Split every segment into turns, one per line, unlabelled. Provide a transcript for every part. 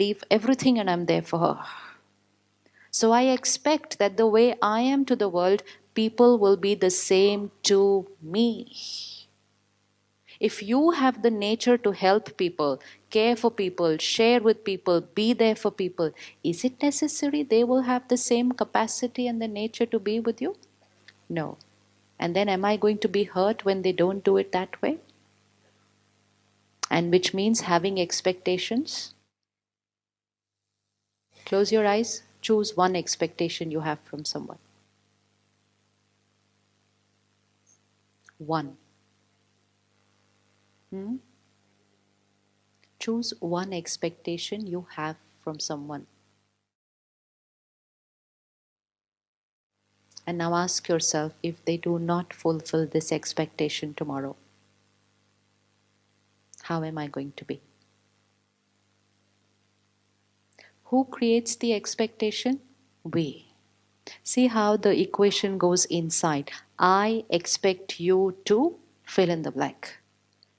leave everything and I'm there for her. So I expect that the way I am to the world, people will be the same to me. If you have the nature to help people, care for people, share with people, be there for people, is it necessary they will have the same capacity and the nature to be with you? No. And then am I going to be hurt when they don't do it that way? And which means having expectations. Close your eyes, choose one expectation you have from someone. One. Choose one expectation you have from someone. And now ask yourself, if they do not fulfill this expectation tomorrow, how am I going to be? Who creates the expectation? We. See how the equation goes inside. I expect you to fill in the blank.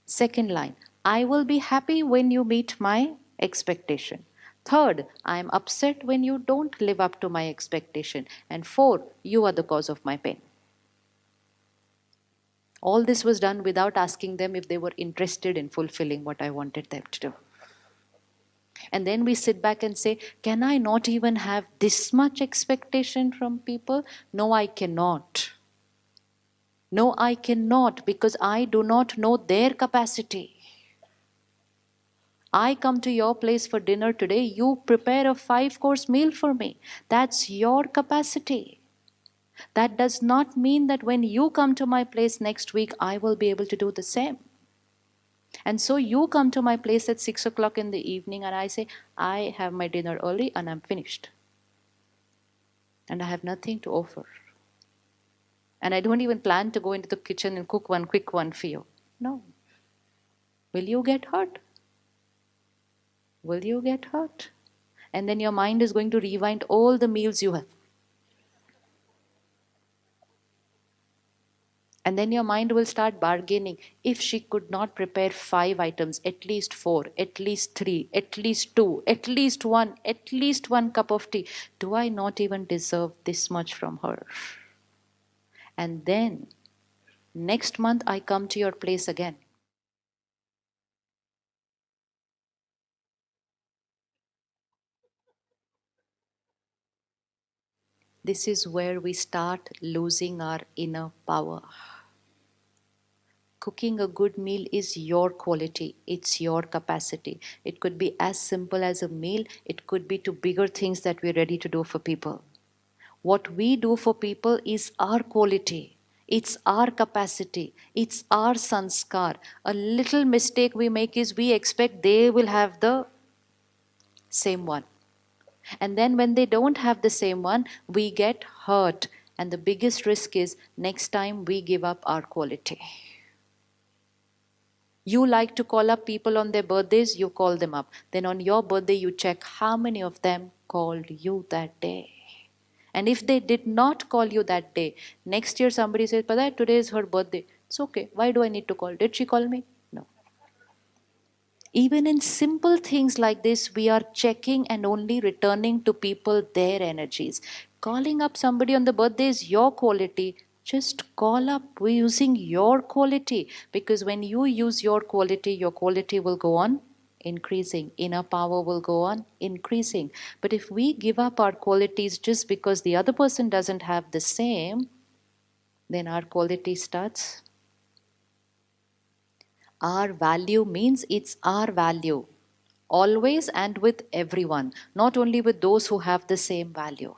Second line, I will be happy when you meet my expectation. Third, I am upset when you don't live up to my expectation. And four, you are the cause of my pain. All this was done without asking them if they were interested in fulfilling what I wanted them to do. And then we sit back and say, can I not even have this much expectation from people? No, I cannot. No, I cannot, because I do not know their capacity. I come to your place for dinner today, you prepare a 5-course meal for me. That's your capacity. That does not mean that when you come to my place next week, I will be able to do the same. And so you come to my place at 6 o'clock in the evening and I say, I have my dinner early and I'm finished. And I have nothing to offer. And I don't even plan to go into the kitchen and cook one quick one for you. No. Will you get hurt? Will you get hurt? And then your mind is going to rewind all the meals you have. And then your mind will start bargaining. If she could not prepare 5 items, at least 4, at least 3, at least 2, at least 1, at least 1 cup of tea, do I not even deserve this much from her? And then next month I come to your place again. This is where we start losing our inner power. Cooking a good meal is your quality, it's your capacity. It could be as simple as a meal, it could be to bigger things that we're ready to do for people. What we do for people is our quality, it's our capacity, it's our sanskar. A little mistake we make is we expect they will have the same one. And then when they don't have the same one, we get hurt. And the biggest risk is next time we give up our quality. You like to call up people on their birthdays, you call them up. Then on your birthday, you check how many of them called you that day. And if they did not call you that day, next year somebody says, Pada, today is her birthday. It's okay. Why do I need to call? Did she call me? No. Even in simple things like this, we are checking and only returning to people their energies. Calling up somebody on the birthday is your quality. Just call up using your quality, because when you use your quality will go on increasing. Inner power will go on increasing. But if we give up our qualities just because the other person doesn't have the same, then our quality starts. Our value means it's our value. Always and with everyone, not only with those who have the same value.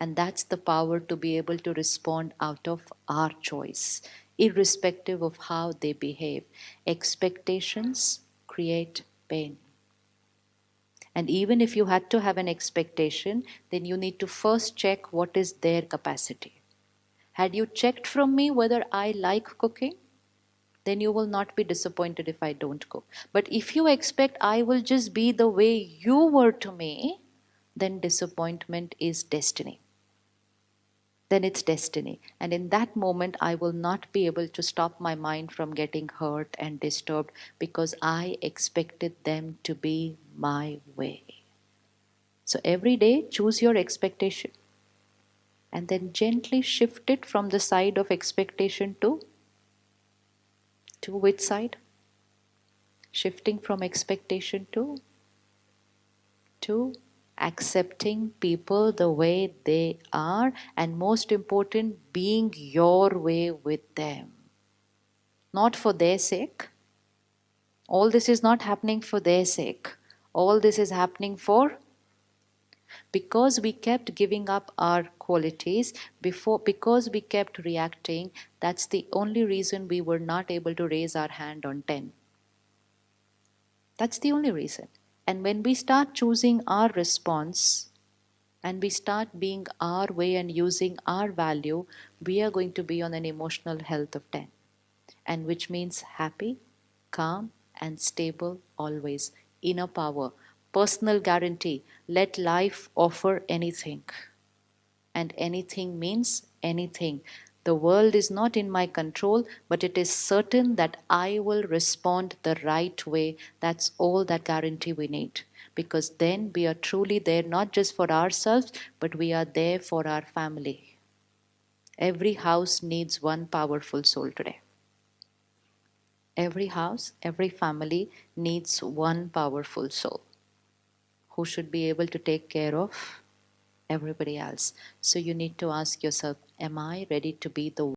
And that's the power to be able to respond out of our choice, irrespective of how they behave. Expectations create pain. And even if you had to have an expectation, then you need to first check what is their capacity. Had you checked from me whether I like cooking, then you will not be disappointed if I don't cook. But if you expect I will just be the way you were to me, then disappointment is destiny. Then it's destiny. And in that moment, I will not be able to stop my mind from getting hurt and disturbed because I expected them to be my way. So every day, choose your expectation and then gently shift it from the side of expectation to which side? Shifting from expectation to accepting people the way they are, and most important, being your way with them. Not for their sake. All this is not happening for their sake. All this is happening for because we kept giving up our qualities before, because we kept reacting. That's the only reason we were not able to raise our hand on 10. That's the only reason. And when we start choosing our response and we start being our way and using our value, we are going to be on an emotional health of 10, and which means happy, calm, and stable always. Inner power, personal guarantee. Let life offer anything. And anything means anything. The world is not in my control, but it is certain that I will respond the right way. That's all that guarantee we need. Because then we are truly there not just for ourselves, but we are there for our family. Every house needs one powerful soul today. Every house, every family needs one powerful soul who should be able to take care of everybody else. So you need to ask yourself, am I ready to be the